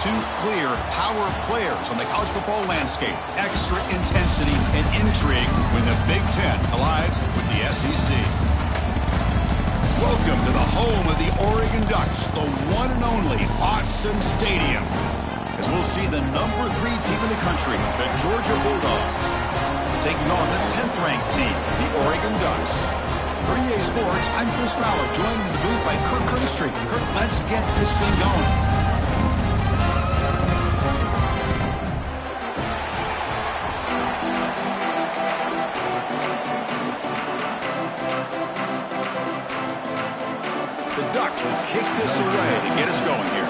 two clear power players on the college football landscape. Extra intensity and intrigue when the Big Ten collides with the SEC. Welcome to the home of the Oregon Ducks, the one and only Autzen Stadium, as we'll see the number 3 team in the country, the Georgia Bulldogs, taking on the 10th-ranked team, the Oregon Ducks. For EA Sports, I'm Chris Fowler, joined in the booth by Kirk Kernstreet. Kirk, let's get this thing going. The Ducks will kick this away to get us going here.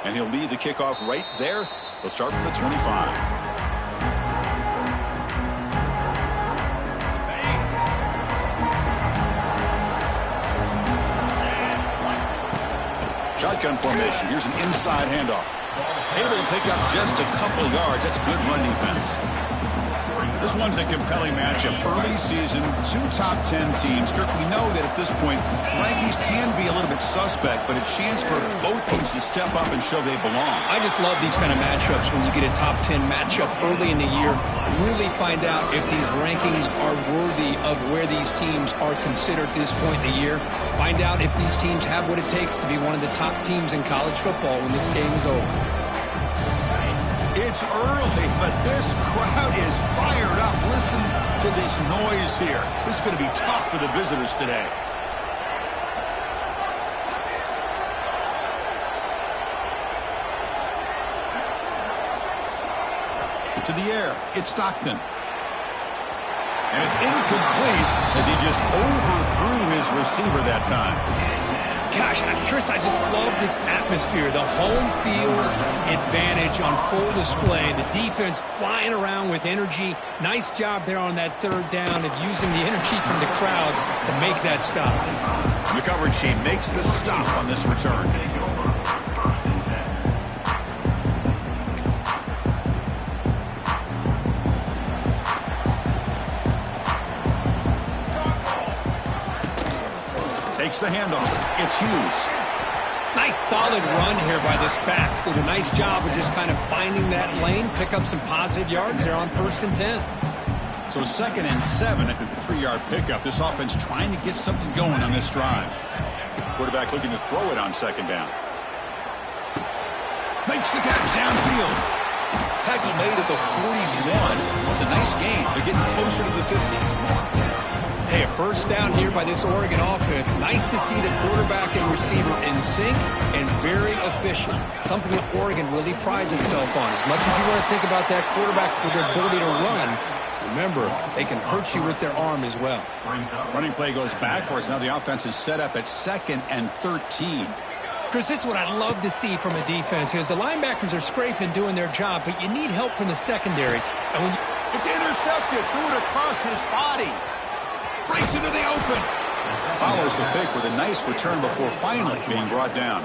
And he'll lead the kickoff right there. They'll start from the 25. Shotgun formation. Here's an inside handoff. Able to pick up just a couple of yards. That's good run defense. This one's a compelling matchup. Early season, 2 top 10 teams. Kirk, we know that at this point, rankings can be a little bit suspect, but a chance for both teams to step up and show they belong. I just love these kind of matchups when you get a top 10 matchup early in the year. Really find out if these rankings are worthy of where these teams are considered at this point in the year. Find out if these teams have what it takes to be one of the top teams in college football when this game is over. It's early, but this crowd is fired up. Listen to this noise here. This is going to be tough for the visitors today. To the air, it's Stockton. And it's incomplete as he just overthrew his receiver that time. Gosh, Chris, I just love this atmosphere. The home field advantage on full display. The defense flying around with energy. Nice job there on that 3rd down of using the energy from the crowd to make that stop. The coverage team makes the stop on this return. Takes the handoff. It's Hughes. Nice solid run here by this back. Did a nice job of just kind of finding that lane, pick up some positive yards there on 1st and 10. So 2nd and 7 at the 3-yard pickup. This offense trying to get something going on this drive. Quarterback looking to throw it on 2nd down. Makes the catch downfield. Tackle made at the 41. It's a nice gain. They're getting closer to the 50. Hey, a 1st down here by this Oregon offense. Nice to see the quarterback and receiver in sync and very efficient. Something that Oregon really prides itself on. As much as you want to think about that quarterback with their ability to run, remember, they can hurt you with their arm as well. Running play goes backwards. Now the offense is set up at 2nd and 13. Chris, this is what I love to see from a defense. Because the linebackers are scraping, doing their job, but you need help from the secondary. And when it's intercepted. Threw it across his body. Breaks into the open. Follows the pick with a nice return before finally being brought down.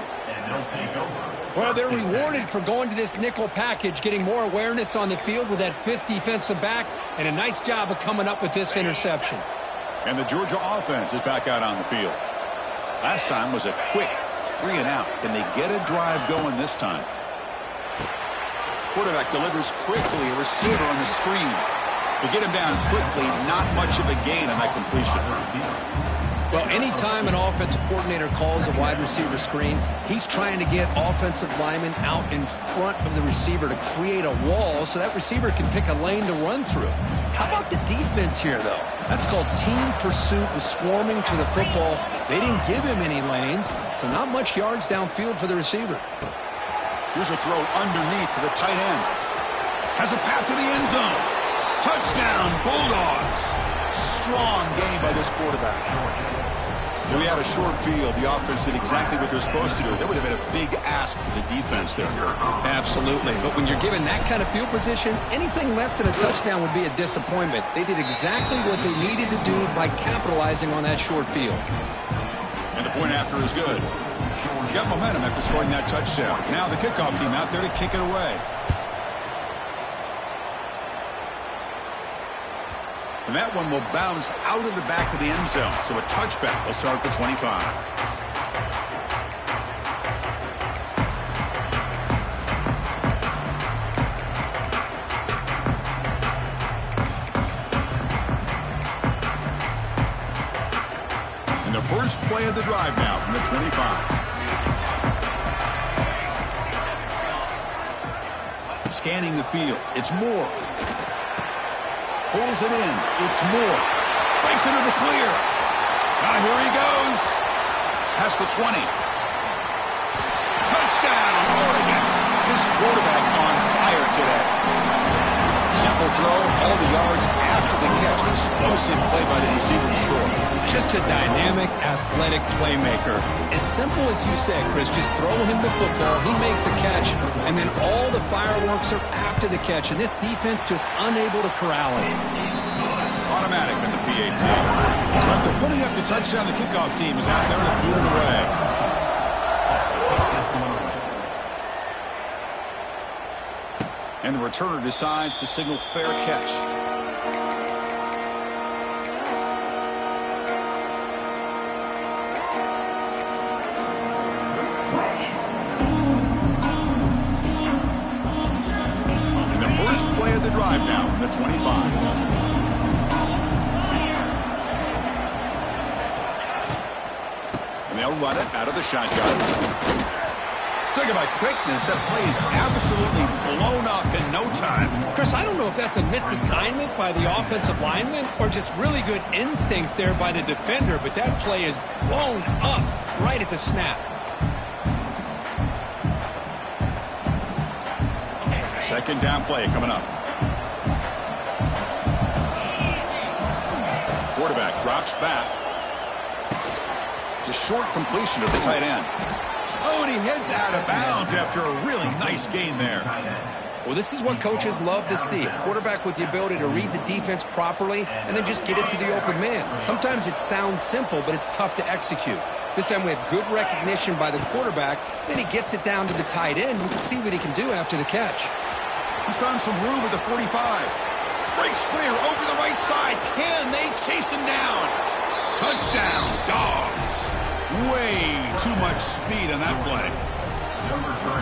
Well, they're rewarded for going to this nickel package, getting more awareness on the field with that 5th defensive back, and a nice job of coming up with this interception. And the Georgia offense is back out on the field. Last time was a quick 3 and out. Can they get a drive going this time? Quarterback delivers quickly. A receiver on the screen. To get him down quickly, not much of a gain on that completion. Well, anytime an offensive coordinator calls a wide receiver screen, he's trying to get offensive linemen out in front of the receiver to create a wall so that receiver can pick a lane to run through. How about the defense here, though? That's called team pursuit and swarming to the football. They didn't give him any lanes, so not much yards downfield for the receiver. Here's a throw underneath to the tight end. Has a path to the end zone. Touchdown, Bulldogs. Strong game by this quarterback. If we had a short field, the offense did exactly what they're supposed to do. That would have been a big ask for the defense there. Absolutely. But when you're given that kind of field position, anything less than a touchdown would be a disappointment. They did exactly what they needed to do by capitalizing on that short field. And the point after is good. Got momentum after scoring that touchdown. Now the kickoff team out there to kick it away. And that one will bounce out of the back of the end zone. So a touchback will start at the 25. And the first play of the drive now from the 25. Scanning the field. It's Moore. Pulls it in. It's Moore. Breaks into the clear. Now here he goes. Past the 20. Touchdown, Oregon. This quarterback on fire today. Simple throw, all the yards after the catch. Explosive play by the receiver to score. Just a dynamic, athletic playmaker. As simple as you say, Chris, just throw him the football, he makes a catch, and then all the fireworks are after the catch, and this defense just unable to corral him. Automatic at the PAT. So after putting up the touchdown, the kickoff team is out there to boot it away. And the returner decides to signal fair catch. And the first play of the drive now from the 25. And they'll run it out of the shotgun. Talk about quickness. That play is absolutely blown up in no time. Chris, I don't know if that's a misassignment by the offensive lineman or just really good instincts there by the defender, but that play is blown up right at the snap. Second down play coming up. Quarterback drops back. Just short completion to the tight end. Oh, and he heads out of bounds after a really nice gain there. Well, this is what coaches love to see. A quarterback with the ability to read the defense properly and then just get it to the open man. Sometimes it sounds simple, but it's tough to execute. This time we have good recognition by the quarterback. Then he gets it down to the tight end. You can see what he can do after the catch. He's found some room at the 45. Breaks clear over the right side. Can they chase him down? Touchdown, Dogs. Way too much speed on that play.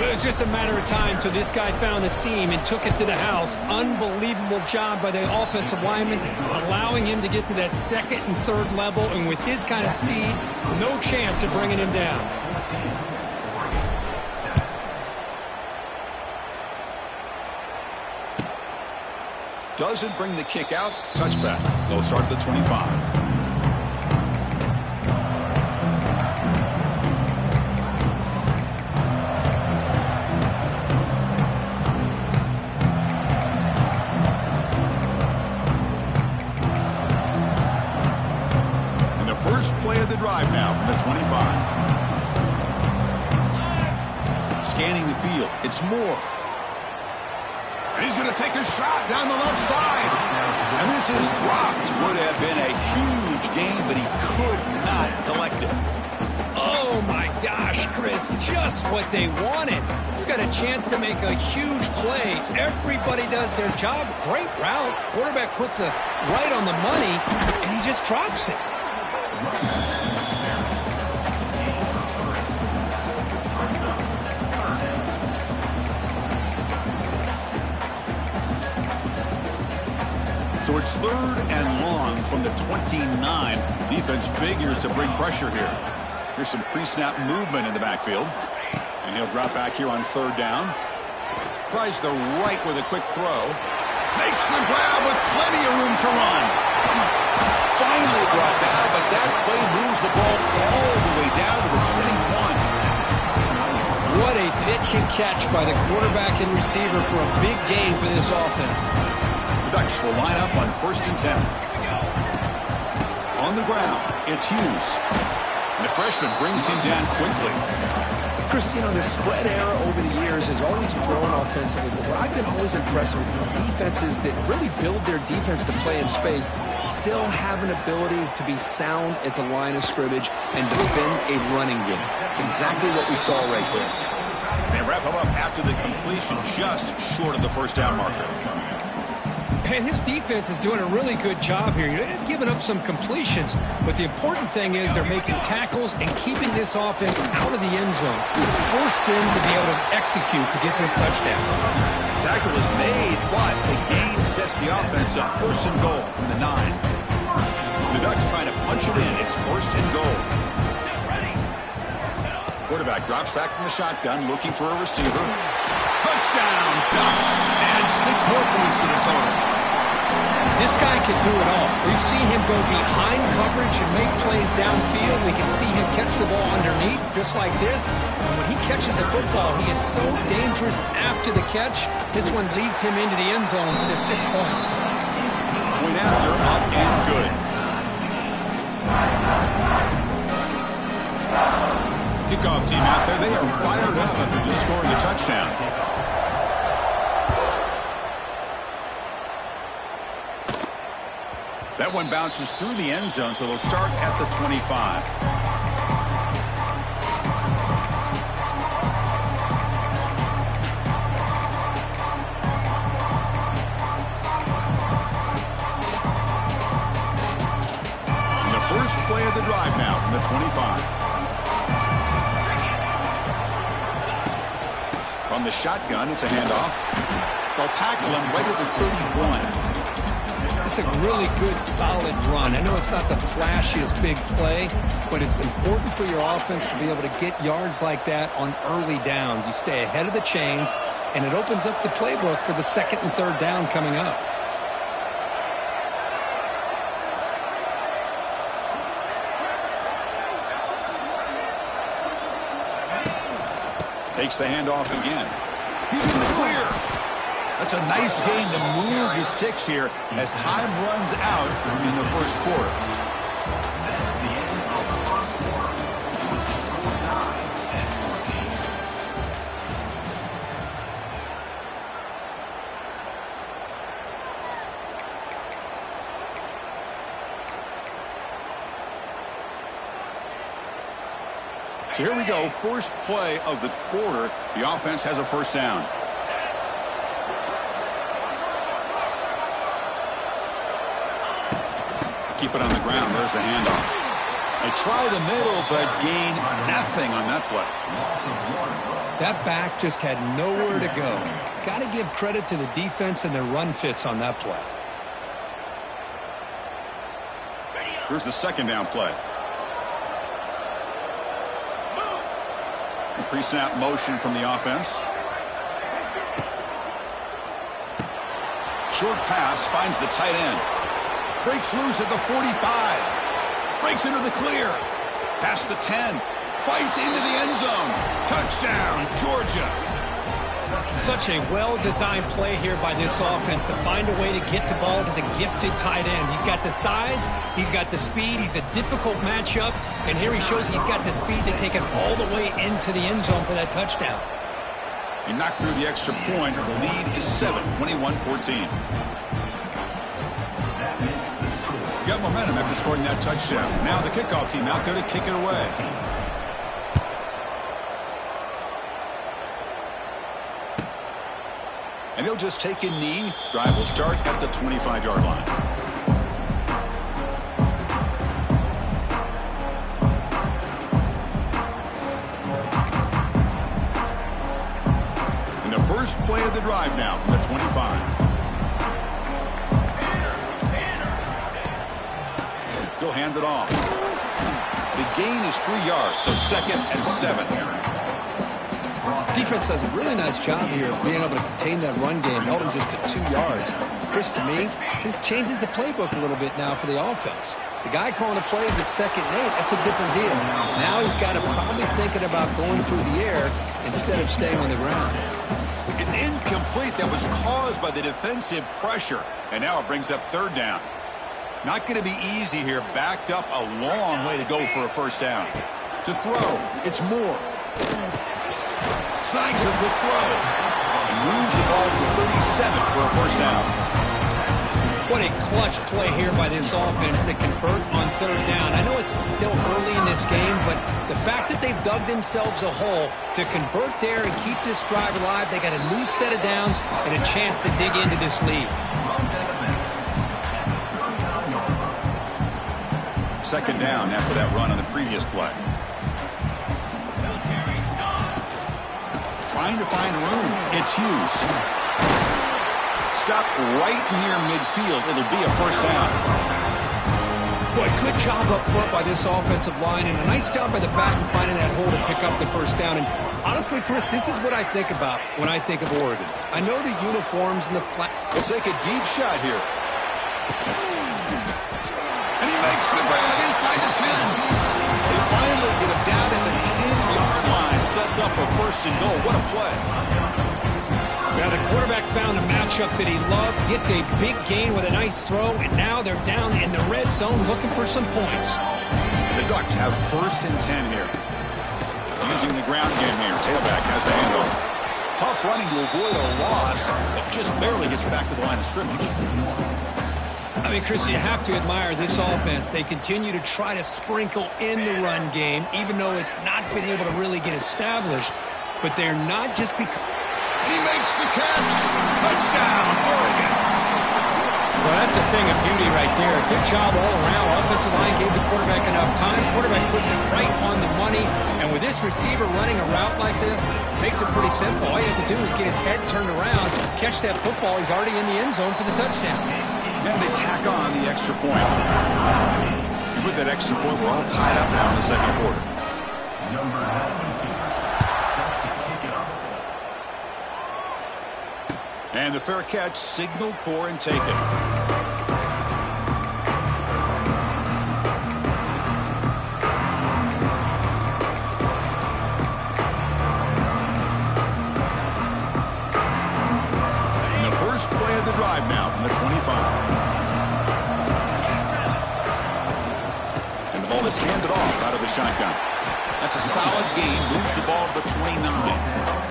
It was just a matter of time till this guy found the seam and took it to the house. Unbelievable job by the offensive lineman, allowing him to get to that second and third level, and with his kind of speed, no chance of bringing him down. Doesn't bring the kick out. Touchback. They'll start at the 25. First play of the drive now from the 25. Scanning the field. It's Moore. And he's going to take a shot down the left side. And this is dropped. Would have been a huge gain, but he could not collect it. Oh, my gosh, Chris, just what they wanted. You got a chance to make a huge play. Everybody does their job. Great route. Quarterback puts it right on the money, and he just drops it. So it's third and long from the 29. Defense figures to bring pressure here. Here's some pre-snap movement in the backfield. And he'll drop back here on third down. Tries the right with a quick throw. Makes the grab with plenty of room to run. Finally brought down, but that play moves the ball all the way down to the 21. What a pitch and catch by the quarterback and receiver for a big gain for this offense. The Ducks will line up on 1st and 10. On the ground, it's Hughes. And the freshman brings him down quickly. Chris, you know, the spread era over the years has always grown offensively, but what I've been always impressed with defenses that really build their defense to play in space still have an ability to be sound at the line of scrimmage and defend a running game. It's exactly what we saw right there. They wrap him up after the completion just short of the first down marker. And his defense is doing a really good job here. They're giving up some completions, but the important thing is they're making tackles and keeping this offense out of the end zone. Force him to be able to execute to get this touchdown. Tackle is made, but the gain sets the offense up. First and goal from the 9. The Ducks trying to punch it in. It's first and goal. Quarterback drops back from the shotgun, looking for a receiver. Touchdown, Ducks! And 6 more points to the total. This guy can do it all. We've seen him go behind coverage and make plays downfield. We can see him catch the ball underneath, just like this. And when he catches a football, he is so dangerous after the catch. This one leads him into the end zone for the 6 points. Point after, up and good. Kickoff team out there, they are fired up after just scoring a touchdown. That one bounces through the end zone, so they'll start at the 25. And the first play of the drive now from the 25. From the shotgun, it's a handoff. They'll tackle him right at the 31. It's a really good, solid run. I know it's not the flashiest big play, but it's important for your offense to be able to get yards like that on early downs. You stay ahead of the chains, and it opens up the playbook for the 2nd and 3rd down coming up. Takes the handoff again. He's in the clear. That's a nice gain to move the sticks here as time runs out in the first quarter. So here we go, first play of the quarter. The offense has a first down. Keep it on the ground. There's the handoff. They try the middle, but gain nothing on that play. That back just had nowhere to go. Got to give credit to the defense and their run fits on that play. Here's the second down play. Pre-snap motion from the offense. Short pass finds the tight end. Breaks loose at the 45. Breaks into the clear. Past the 10. Fights into the end zone. Touchdown, Georgia. Such a well-designed play here by this offense to find a way to get the ball to the gifted tight end. He's got the size, he's got the speed, he's a difficult matchup, and here he shows he's got the speed to take it all the way into the end zone for that touchdown. He knocked through the extra point. The lead is 7, 21-14. Got momentum after scoring that touchdown. Now the kickoff team out there to kick it away. And he'll just take a knee. Drive will start at the 25-yard line. And the first play of the drive now from the 25. He'll hand it off. The gain is 3 yards, so 2nd and 7 here. Defense does a really nice job here of being able to contain that run game, held him just at 2 yards. Chris, to me, this changes the playbook a little bit now for the offense. The guy calling the plays at 2nd and 8, that's a different deal. Now he's got to probably thinking about going through the air instead of staying on the ground. It's incomplete. That was caused by the defensive pressure. And now it brings up 3rd down. Not going to be easy here. Backed up a long way to go for a first down. To throw, it's Moore. Snags it with throw. And moves the ball to the 37 for a first down. What a clutch play here by this offense to convert on 3rd down. I know it's still early in this game, but the fact that they've dug themselves a hole to convert there and keep this drive alive, they got a new set of downs and a chance to dig into this lead. second down after that run on the previous play. Trying to find room. It's Hughes. Stop right near midfield. It'll be a first down. Boy, good job up front by this offensive line, and a nice job by the back of finding that hole to pick up the first down. And honestly, Chris, this is what I think about when I think of Oregon. I know the uniforms and the flag. We'll take a deep shot here. And he makes the grab inside the 10. They finally get him down at the 10-yard line. Sets up a first and goal. What a play. Now the quarterback found a matchup that he loved, gets a big gain with a nice throw, and now they're down in the red zone looking for some points. The Ducks have first and 10 here. Using the ground game here. Tailback has the handoff. Tough running to avoid a loss, but just barely gets back to the line of scrimmage. I mean, Chris, you have to admire this offense. They continue to try to sprinkle in the run game, even though it's not been able to really get established. But they're not just because... He makes the catch. Touchdown, Oregon. Well, that's a thing of beauty right there. Good job all around. Offensive line gave the quarterback enough time. Quarterback puts it right on the money. And with this receiver running a route like this, makes it pretty simple. All you have to do is get his head turned around, catch that football. He's already in the end zone for the touchdown. And they tack on the extra point. And with that extra point, we're all tied up now in the second quarter. Number 17. And the fair catch signaled for and taken. And the first play of the drive now from the 25. And the ball is handed off out of the shotgun. That's a solid gain. Moves the ball to the 29.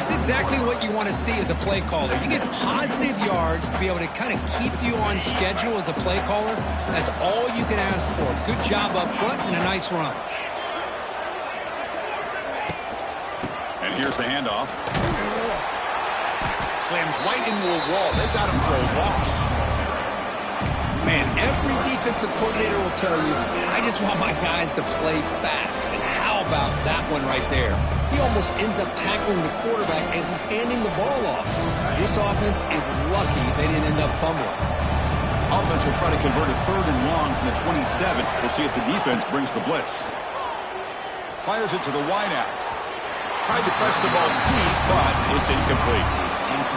It's exactly what you want to see as a play caller. You get positive yards to be able to kind of keep you on schedule as a play caller. That's all you can ask for. Good job up front and a nice run. And here's the handoff. Slams right into a wall. They've got him for a loss. Man, every defensive coordinator will tell you, I just want my guys to play fast. And how about that one right there? He almost ends up tackling the quarterback as he's handing the ball off. This offense is lucky they didn't end up fumbling. Offense will try to convert a third and long from the 27. We'll see if the defense brings the blitz. Fires it to the wideout. Tried to press the ball deep, but it's incomplete.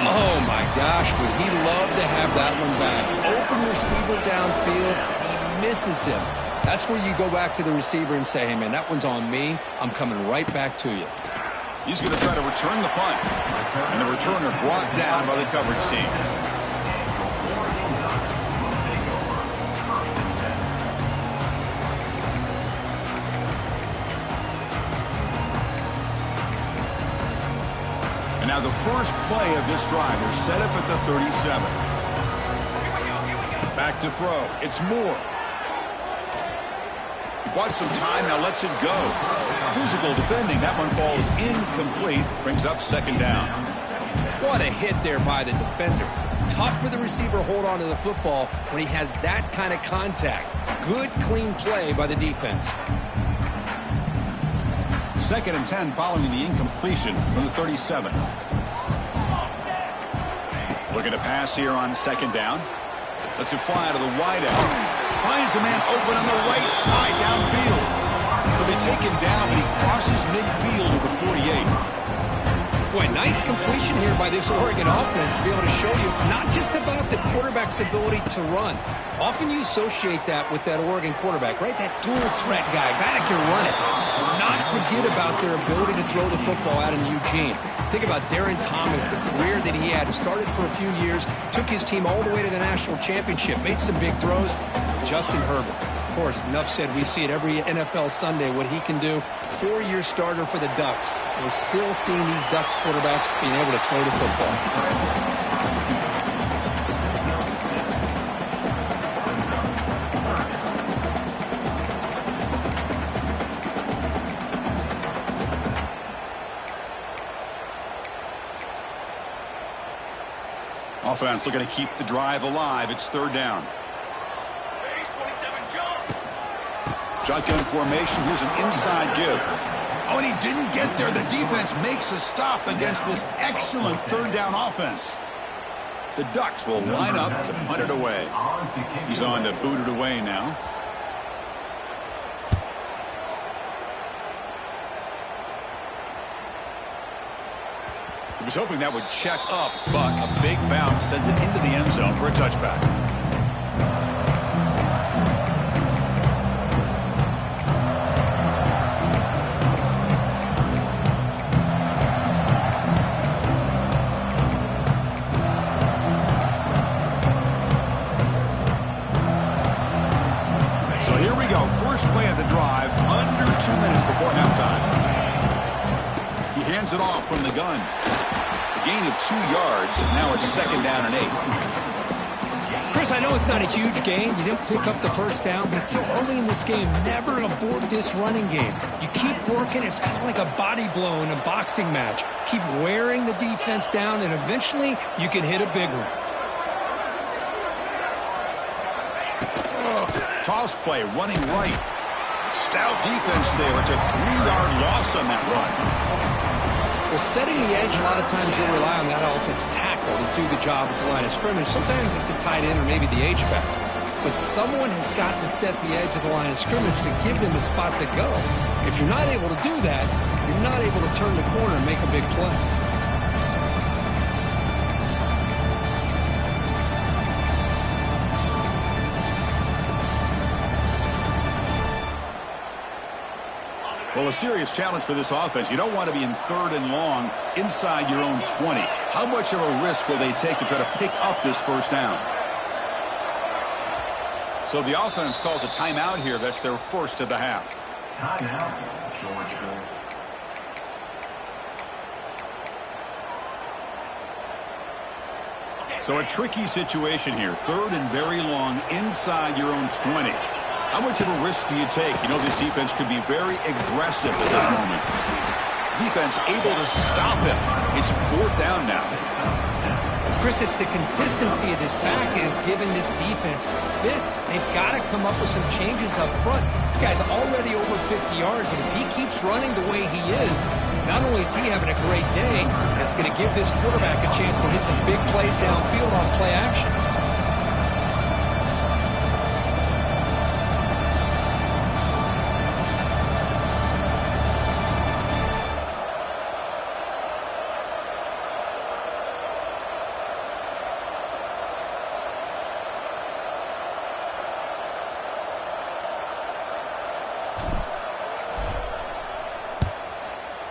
Oh, my gosh, would he love to have that one back. Open receiver downfield, he misses him. That's where you go back to the receiver and say, hey, man, that one's on me. I'm coming right back to you. He's going to try to return the punt. And the returner brought down by the coverage team. And now the first play of this drive is set up at the 37. Back to throw. It's Moore. He bought some time, now lets it go. Physical defending. That one falls incomplete. Brings up second down. What a hit there by the defender. Tough for the receiver to hold on to the football when he has that kind of contact. Good, clean play by the defense. Second and 10 following the incompletion from the 37. Looking to pass here on second down. Lets it fly out of the wideout. Finds a man open on the right side downfield. He'll be taken down, but he crosses midfield at the 48. Boy, nice completion here by this Oregon offense to be able to show you it's not just about the quarterback's ability to run. Often you associate that with that Oregon quarterback, right? That dual threat guy that can run it. Do not forget about their ability to throw the football out in Eugene. Think about Darren Thomas, the career that he had. Started for a few years, took his team all the way to the national championship, made some big throws. Justin Herbert. Of course, enough said, we see it every NFL Sunday what he can do. 4-year starter for the Ducks. We're still seeing these Ducks quarterbacks being able to throw the football. Offense looking to keep the drive alive. It's third down. Shotgun formation. Here's an inside give. Oh, and he didn't get there. The defense makes a stop against this excellent third down offense. The Ducks will line up to punt it away. He's on to boot it away now. He was hoping that would check up, but a big bounce sends it into the end zone for a touchback. So here we go. First play of the drive, under 2 minutes before halftime. He hands it off from the gun. A gain of 2 yards. Now it's second down and 8. Chris, I know it's not a huge gain. You didn't pick up the first down, but still early in this game, never abort this running game. You keep working. It's kind of like a body blow in a boxing match. Keep wearing the defense down, and eventually you can hit a big one. Toss play, running right. Stout defense there. It's a 3-yard loss on that run. Well, setting the edge, a lot of times you'll rely on that offensive tackle to do the job at the line of scrimmage. Sometimes it's a tight end or maybe the H-back. But someone has got to set the edge of the line of scrimmage to give them a spot to go. If you're not able to do that, you're not able to turn the corner and make a big play. Well, a serious challenge for this offense. You don't want to be in 3rd and long inside your own 20. How much of a risk will they take to try to pick up this first down? So the offense calls a timeout here. That's their first of the half. Timeout, Georgia. So a tricky situation here. 3rd and very long inside your own 20. How much of a risk do you take? You know this defense could be very aggressive at this moment. Defense able to stop him. It's 4th down now. Chris, it's the consistency of this back is giving this defense fits. They've got to come up with some changes up front. This guy's already over 50 yards, and if he keeps running the way he is, not only is he having a great day, it's going to give this quarterback a chance to hit some big plays downfield on play action.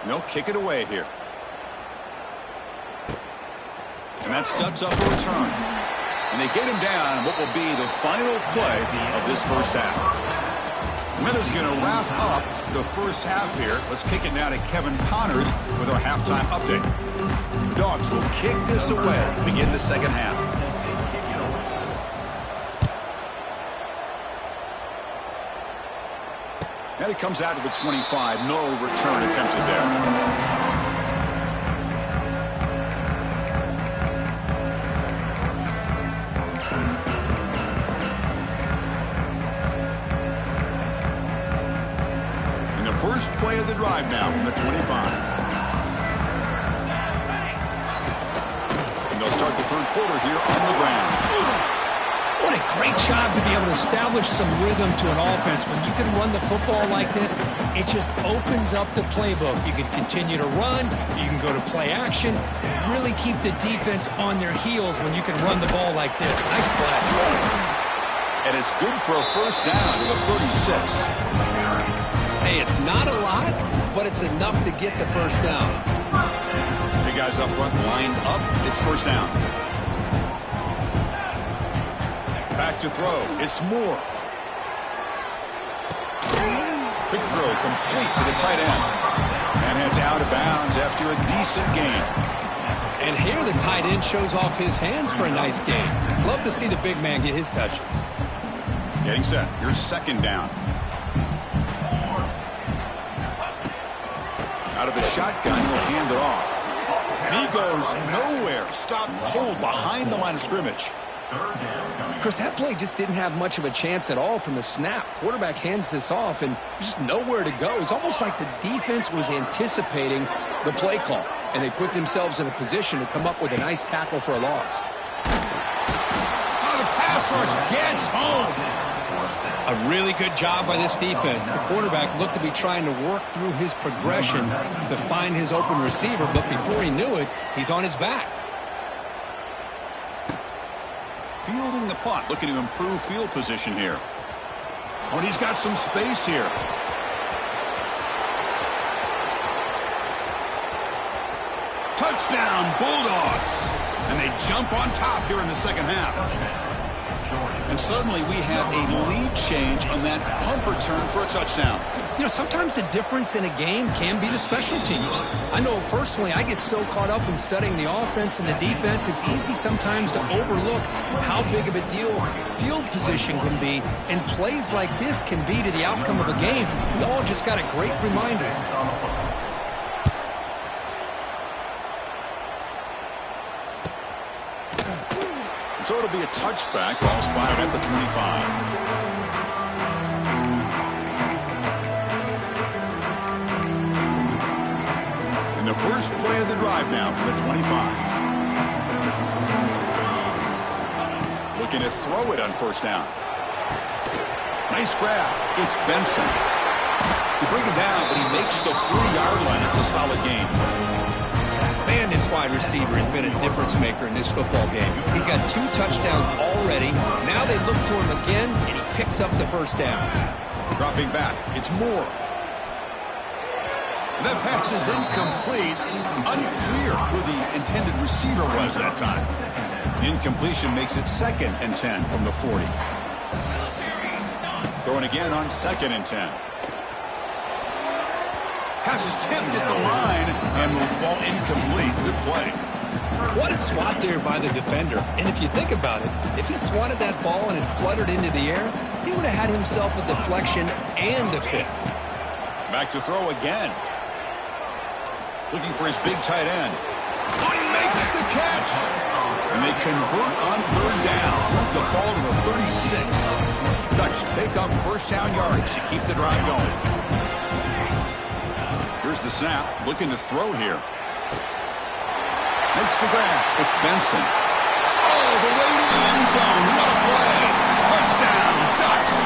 They'll kick it away here. And that sets up a return. And they get him down what will be the final play of this first half. Miller's going to wrap up the first half here. Let's kick it now to Kevin Connors with our halftime update. The Dogs will kick this away to begin the second half. And it comes out to the 25. No return attempted there. And the first play of the drive now from the 25. And they'll start the third quarter here on the ground. What a great job to be able to establish some rhythm to an offense. When you can run the football like this, it just opens up the playbook. You can continue to run, you can go to play action, and really keep the defense on their heels when you can run the ball like this. Nice play. And it's good for a first down to the 36. Hey, it's not a lot, but it's enough to get the first down. Big guys up front lined up. It's first down. Back to throw. It's Moore. Quick throw complete to the tight end. And heads out of bounds after a decent gain. And here the tight end shows off his hands for a nice gain. Love to see the big man get his touches. Getting set. Here's second down. Out of the shotgun, he'll hand it off. And he goes nowhere. Stopped cold behind the line of scrimmage. Chris, that play just didn't have much of a chance at all from the snap. Quarterback hands this off, and just nowhere to go. It's almost like the defense was anticipating the play call, and they put themselves in a position to come up with a nice tackle for a loss. Oh, the pass rush gets home. A really good job by this defense. The quarterback looked to be trying to work through his progressions to find his open receiver, but before he knew it, he's on his back. Fielding the punt, looking to improve field position here. Oh, and he's got some space here. Touchdown, Bulldogs. And they jump on top here in the second half. And suddenly we have a lead change on that punt return for a touchdown. You know, sometimes the difference in a game can be the special teams. I know personally I get so caught up in studying the offense and the defense, it's easy sometimes to overlook how big of a deal field position can be, and plays like this can be to the outcome of a game. We all just got a great reminder. So it'll be a touchback, ball spotted at the 25. And the first play of the drive now for the 25. Looking to throw it on first down. Nice grab. It's Benson. He brings it down, but he makes the 40-yard line. It's a solid game. Man, this wide receiver has been a difference maker in this football game. He's got 2 touchdowns already. Now they look to him again, and he picks up the first down. Dropping back, it's Moore. That pass is incomplete. Unclear who the intended receiver was that time. Incompletion makes it 2nd and 10 from the 40. Throwing again on 2nd and 10. Pass is tipped at the line and will fall incomplete. Good play. What a swat there by the defender. And if you think about it, if he swatted that ball and it fluttered into the air, he would have had himself a deflection and a pick. Back to throw again. Looking for his big tight end. Oh, he makes the catch. And they convert on 3rd down. Move the ball to the 36. Dutch pick up first down yardage to keep the drive going. Here's the snap, looking to throw here. Makes the grab. It's Benson. Oh, the way to the end zone. What a play. Touchdown, Ducks.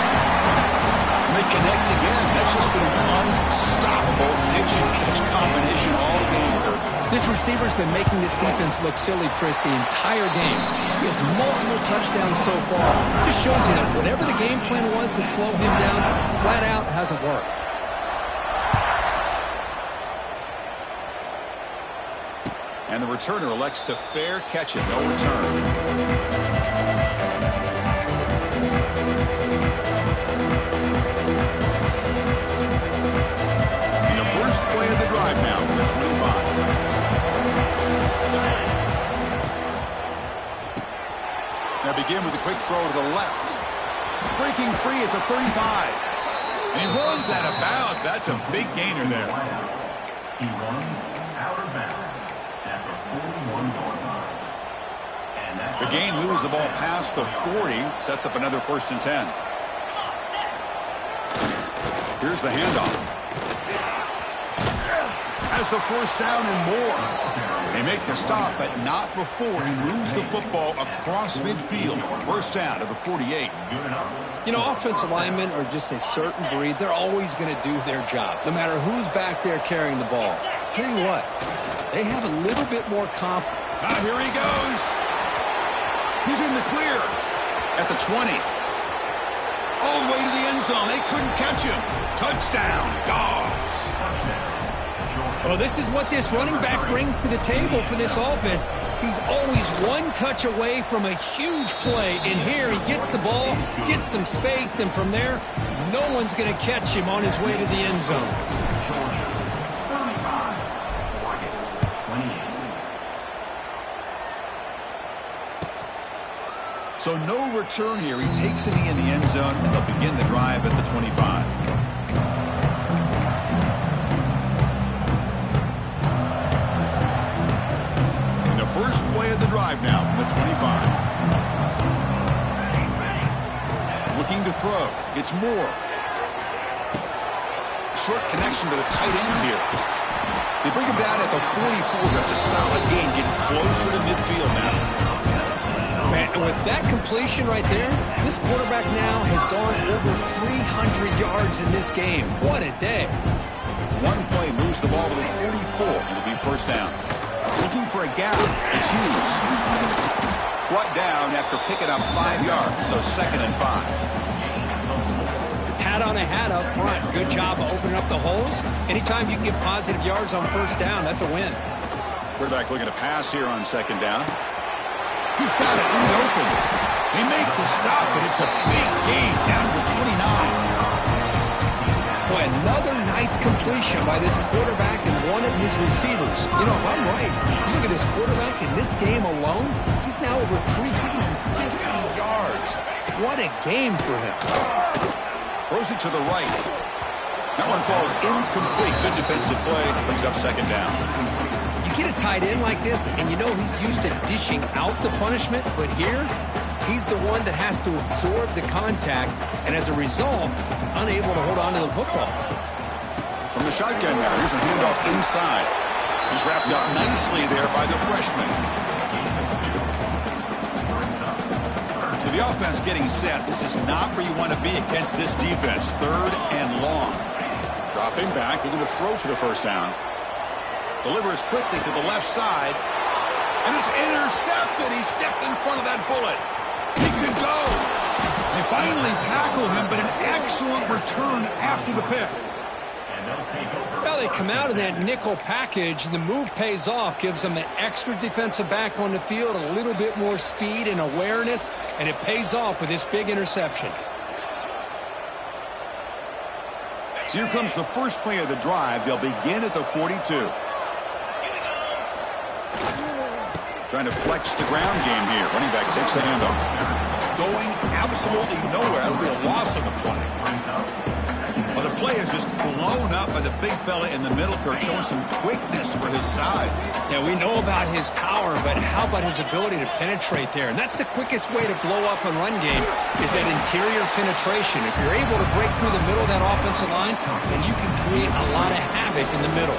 And they connect again. That's just been an unstoppable pitch-and-catch combination all game. This receiver's been making this defense look silly, Chris, the entire game. He has multiple touchdowns so far. Just shows you that whatever the game plan was to slow him down, flat out hasn't worked. And the returner elects to fair catch it. No return. And the first play of the drive now from the 25. Now begin with a quick throw to the left. Breaking free at the 35. And he runs out of bounds. That's a big gainer there. He runs out of bounds. The gain moves the ball past the 40, sets up another 1st and 10. Here's the handoff. Has the first down and more. They make the stop, but not before he moves the football across midfield. First down to the 48. You know, offensive linemen are just a certain breed. They're always going to do their job, no matter who's back there carrying the ball. I'll tell you what, they have a little bit more confidence. Now here he goes. He's in the clear at the 20. All the way to the end zone. They couldn't catch him. Touchdown, Dogs. Well, this is what this running back brings to the table for this offense. He's always one touch away from a huge play. And here he gets the ball, gets some space, and from there, no one's going to catch him on his way to the end zone. So no return here. He takes it in the end zone, and they'll begin the drive at the 25. And the first play of the drive now from the 25. throw. It's Moore. Short connection to the tight end here. They bring him down at the 44. That's a solid gain, getting closer to midfield now. Man, and with that completion right there, this quarterback now has gone over 300 yards in this game. What a day. One play moves the ball to the 44. It'll be first down. Looking for a gap. It's Hughes. Brought down after picking up 5 yards, so 2nd and 5. Hat on a hat up front. Good job of opening up the holes. Anytime you can get positive yards on first down, that's a win. Quarterback looking to pass here on 2nd down. He's got it in the open. They make the stop, but it's a big gain down to the 29. Boy, another nice completion by this quarterback and one of his receivers. You know, if I'm right, you look at this quarterback in this game alone, he's now over 350 yards. What a game for him. Throws it to the right. That one falls incomplete. Good defensive play. Brings up 2nd down. You get a tight end like this, and you know he's used to dishing out the punishment, but here, he's the one that has to absorb the contact, and as a result, he's unable to hold on to the football. From the shotgun now, here's a handoff inside. He's wrapped up nicely there by the freshman. So the offense getting set. This is not where you want to be against this defense. 3rd and long. Dropping back, looking to throw for the first down. Delivers quickly to the left side. And it's intercepted. He stepped in front of that bullet. He could go. They finally tackle him, but an excellent return after the pick. Well, they come out in that nickel package, and the move pays off, gives them an extra defensive back on the field, a little bit more speed and awareness, and it pays off with this big interception. So here comes the first play of the drive. They'll begin at the 42. Trying to flex the ground game here. Running back takes the handoff. Going absolutely nowhere. That'll be a loss on the play. Well, the play is just blown up by the big fella in the middle, Kurt, showing some quickness for his size. Yeah, we know about his power, but how about his ability to penetrate there? And that's the quickest way to blow up a run game is that interior penetration. If you're able to break through the middle of that offensive line, then you can create a lot of havoc in the middle.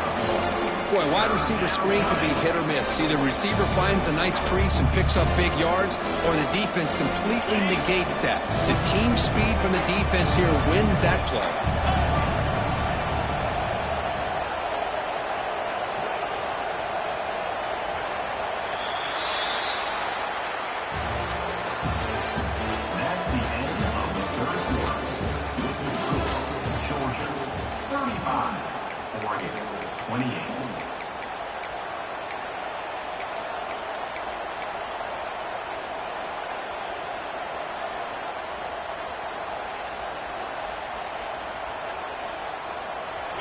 Boy, wide receiver screen can be hit or miss. Either receiver finds a nice crease and picks up big yards, or the defense completely negates that. The team speed from the defense here wins that play. That's the end of the 3rd quarter. With the score, Georgia 35, Oregon 28.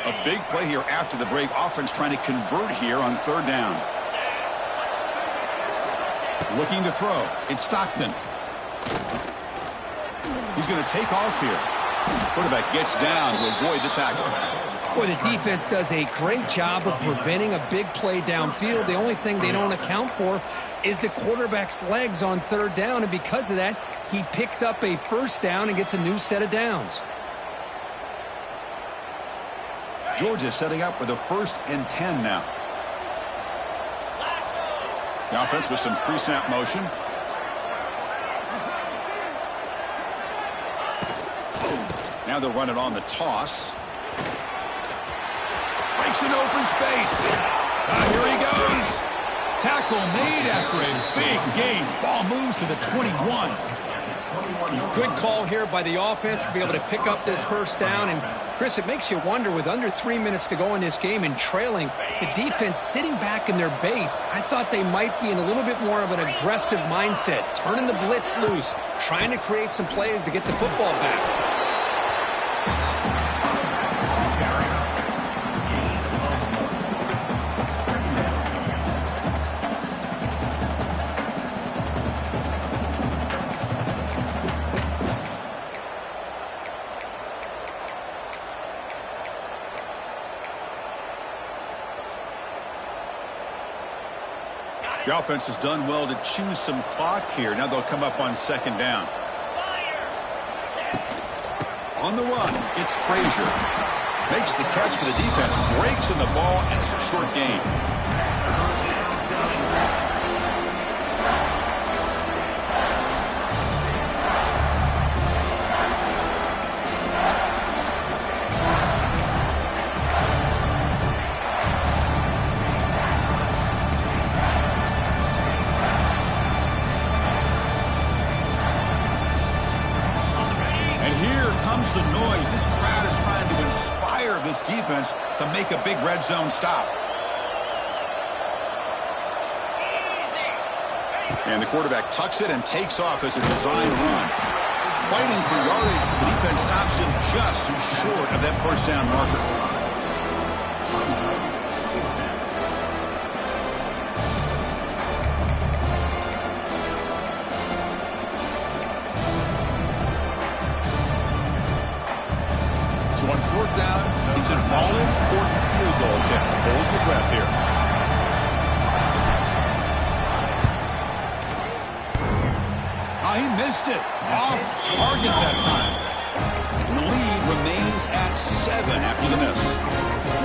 A big play here after the break. Offense trying to convert here on 3rd down. Looking to throw. It's Stockton. He's going to take off here. Quarterback gets down to avoid the tackle. Boy, the defense does a great job of preventing a big play downfield. The only thing they don't account for is the quarterback's legs on 3rd down, and because of that, he picks up a first down and gets a new set of downs. Georgia setting up with a 1st and 10 now. The offense with some pre-snap motion. Now they'll run it on the toss. Breaks an open space. Here he goes. Tackle made after a big gain. Ball moves to the 21. Good call here by the offense to be able to pick up this first down. And, Chris, it makes you wonder, with under 3 minutes to go in this game and trailing, the defense sitting back in their base, I thought they might be in a little bit more of an aggressive mindset, turning the blitz loose, trying to create some plays to get the football back. The offense has done well to choose some clock here. Now they'll come up on 2nd down. On the run, it's Frazier. Makes the catch, but the defense breaks in the ball, and it's a short gain. The noise. This crowd is trying to inspire this defense to make a big red zone stop. And the quarterback tucks it and takes off as a design run. Fighting for yardage, but the defense stops him just too short of that first down marker. So on fourth down, it's an all-important field goal to hold your breath here. Oh, he missed it. Off target that time. And the lead remains at 7 after the miss.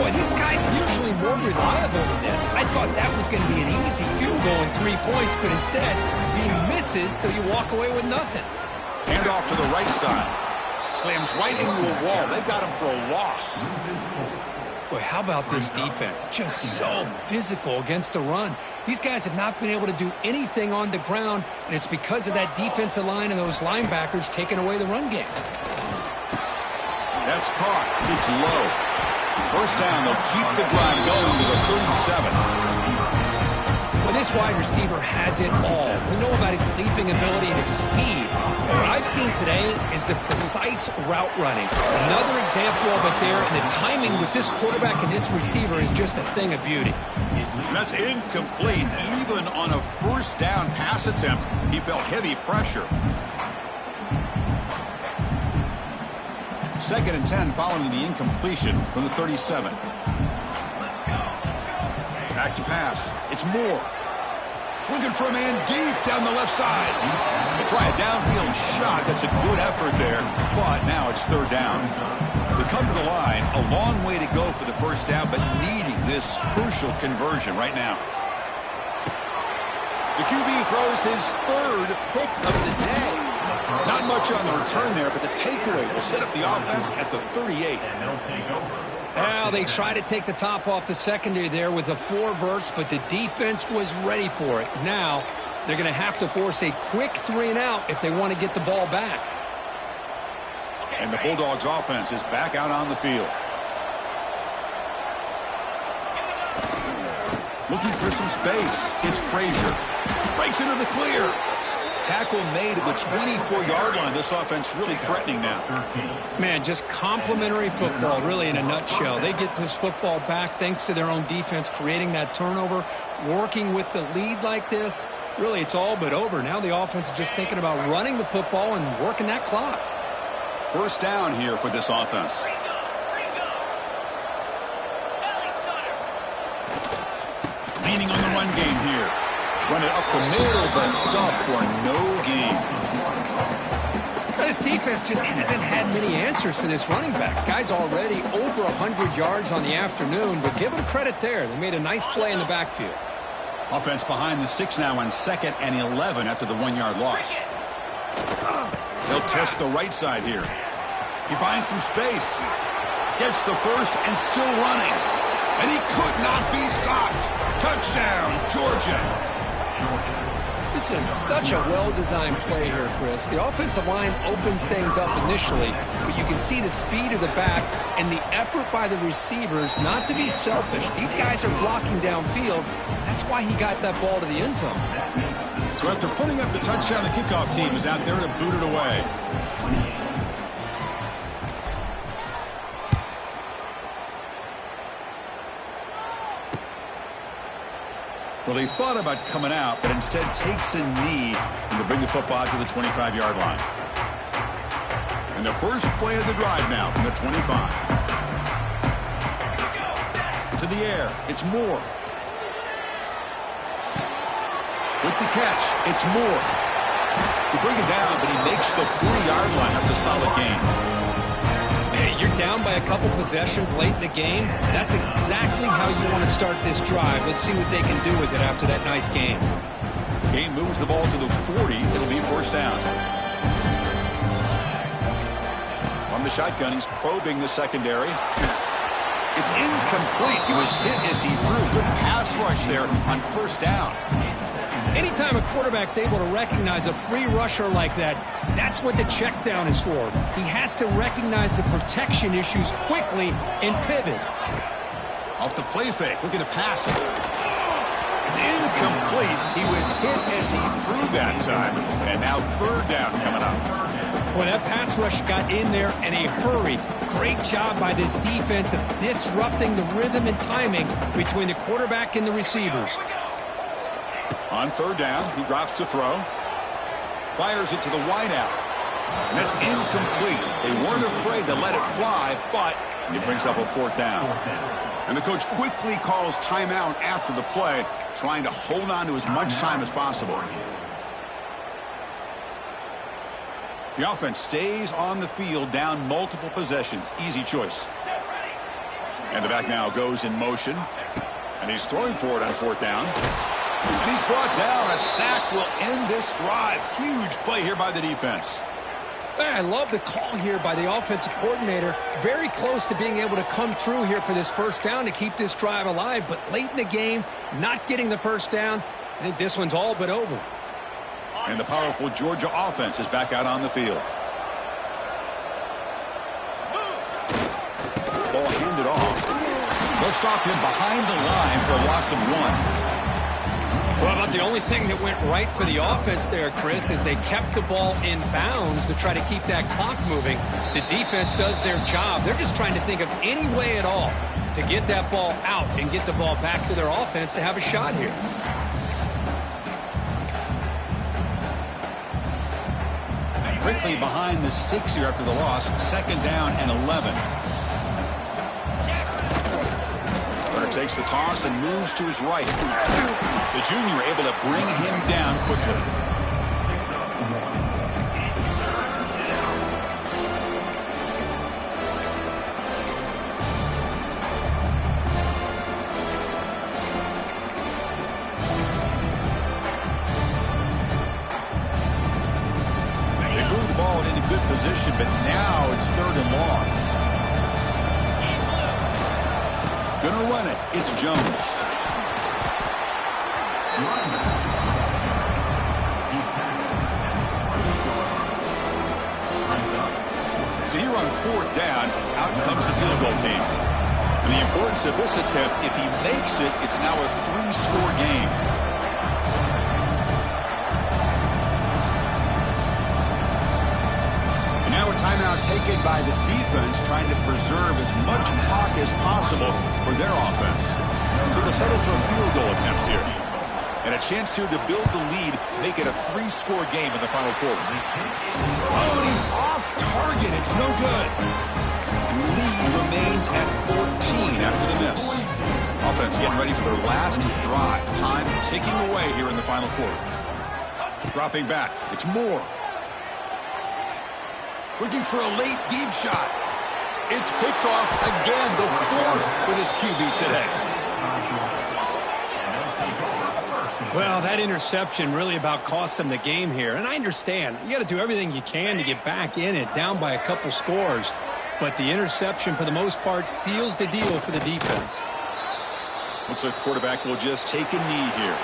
Boy, this guy's usually more reliable than this. I thought that was going to be an easy field goal and 3 points, but instead, he misses, so you walk away with nothing. Hand off to the right side. Slams right into a wall. They've got him for a loss. Boy, how about this defense? Just so physical against the run. These guys have not been able to do anything on the ground, and it's because of that defensive line and those linebackers taking away the run game. That's caught. It's low. First down, they'll keep the drive going to the 37. Well, this wide receiver has it all. We know about his leaping ability and his speed. What I've seen today is the precise route running. Another example of it there, and the timing with this quarterback and this receiver is just a thing of beauty. And that's incomplete. Even on a first down pass attempt, he felt heavy pressure. 2nd and 10 following the incompletion from the 37. Back to pass. It's Moore. Looking for a man deep down the left side. They try a downfield shot. That's a good effort there, but now it's 3rd down. They come to the line, a long way to go for the first down, but needing this crucial conversion right now. The QB throws his 3rd pick of the day. Not much on the return there, but the takeaway will set up the offense at the 38. And they'll take over. Well, they try to take the top off the secondary there with a 4 verts, but the defense was ready for it. Now, they're going to have to force a quick 3 and out if they want to get the ball back. And the Bulldogs offense is back out on the field. Looking for some space. It's Frazier. Breaks into the clear. Tackle made at the 24-yard line. This offense really threatening now. Man, just complimentary football, really, in a nutshell. They get this football back thanks to their own defense, creating that turnover, working with the lead like this. Really, it's all but over. Now the offense is just thinking about running the football and working that clock. First down here for this offense. Leaning on the run game here. Run it up the middle, but stuff for no gain. This defense just hasn't had many answers for this running back. Guy's already over 100 yards on the afternoon, but give him credit there. They made a nice play in the backfield. Offense behind the 6 now on 2nd and 11 after the 1-yard loss. They'll test the right side here. He finds some space. Gets the first and still running. And he could not be stopped. Touchdown, Georgia. This is such a well-designed play here, Chris. The offensive line opens things up initially, but you can see the speed of the back and the effort by the receivers not to be selfish. These guys are blocking downfield. That's why he got that ball to the end zone. So after putting up the touchdown, the kickoff team is out there to boot it away. Well, he thought about coming out, but instead takes a knee and to bring the football to the 25-yard line. And the first play of the drive now from the 25. To the air, it's Moore. With the catch, it's Moore. They bring it down, but he makes the 40-yard line. That's a solid gain. you're down by a couple possessions late in the game, that's exactly how you want to start this drive. Let's see what they can do with it after that nice game. Game moves the ball to the 40. It'll be first down. On the shotgun, he's probing the secondary. It's incomplete. He was hit as he threw. Good pass rush there on first down. Anytime a quarterback's able to recognize a free rusher like that, that's what the check down is for. He has to recognize the protection issues quickly and pivot. Off the play fake, looking to pass it. It's incomplete. He was hit as he threw that time. And now third down coming up. Well, that pass rush got in there in a hurry. Great job by this defense of disrupting the rhythm and timing between the quarterback and the receivers. On third down, he drops to throw. Fires it to the wideout. And that's incomplete. They weren't afraid to let it fly, but it brings up a fourth down. And the coach quickly calls timeout after the play, trying to hold on to as much time as possible. The offense stays on the field, down multiple possessions. Easy choice. And the back now goes in motion. And he's throwing for it on fourth down. And he's brought down. A sack will end this drive. Huge play here by the defense. I love the call here by the offensive coordinator. Very close to being able to come through here for this first down to keep this drive alive. But late in the game, not getting the first down. I think this one's all but over. And the powerful Georgia offense is back out on the field. Ball handed off. They'll stop him behind the line for a loss of 1. Well, but the only thing that went right for the offense there, Chris, is they kept the ball in bounds to try to keep that clock moving. The defense does their job. They're just trying to think of any way at all to get that ball out and get the ball back to their offense to have a shot here. Quickly behind the sticks here after the loss. Second down and 11. Turner takes the toss and moves to his right. The junior able to bring him down quickly. Position, but now it's third and long. Gonna run it. It's Jones. So here on fourth down, out comes the field goal team. And the importance of this attempt, if he makes it, it's now a 3-score game. Timeout taken by the defense, trying to preserve as much clock as possible for their offense. So they'll settle for a field goal attempt here. And a chance here to build the lead, make it a 3-score game in the final quarter. Oh, and he's off target. It's no good. Lead remains at 14 after the miss. Offense getting ready for their last drive. Time ticking away here in the final quarter. Dropping back. It's Moore. Looking for a late deep shot. It's picked off again, the fourth for this QB today. Well, that interception really about cost them the game here. And I understand. You got to do everything you can to get back in it, down by a couple scores. But the interception, for the most part, seals the deal for the defense. Looks like the quarterback will just take a knee here.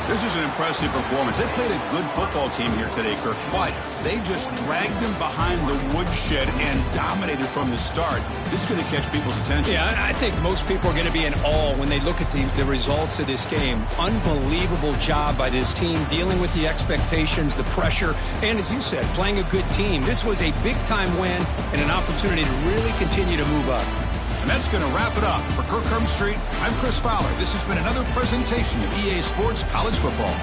This is an impressive performance. They played a good football team here today, Kirk, but they just dragged them behind the woodshed and dominated from the start. This is going to catch people's attention. Yeah, I think most people are going to be in awe when they look at the results of this game. Unbelievable job by this team, dealing with the expectations, the pressure, and as you said, playing a good team. This was a big-time win and an opportunity to really continue to move up. And that's going to wrap it up. For Kirk Street, I'm Chris Fowler. This has been another presentation of EA Sports College Football.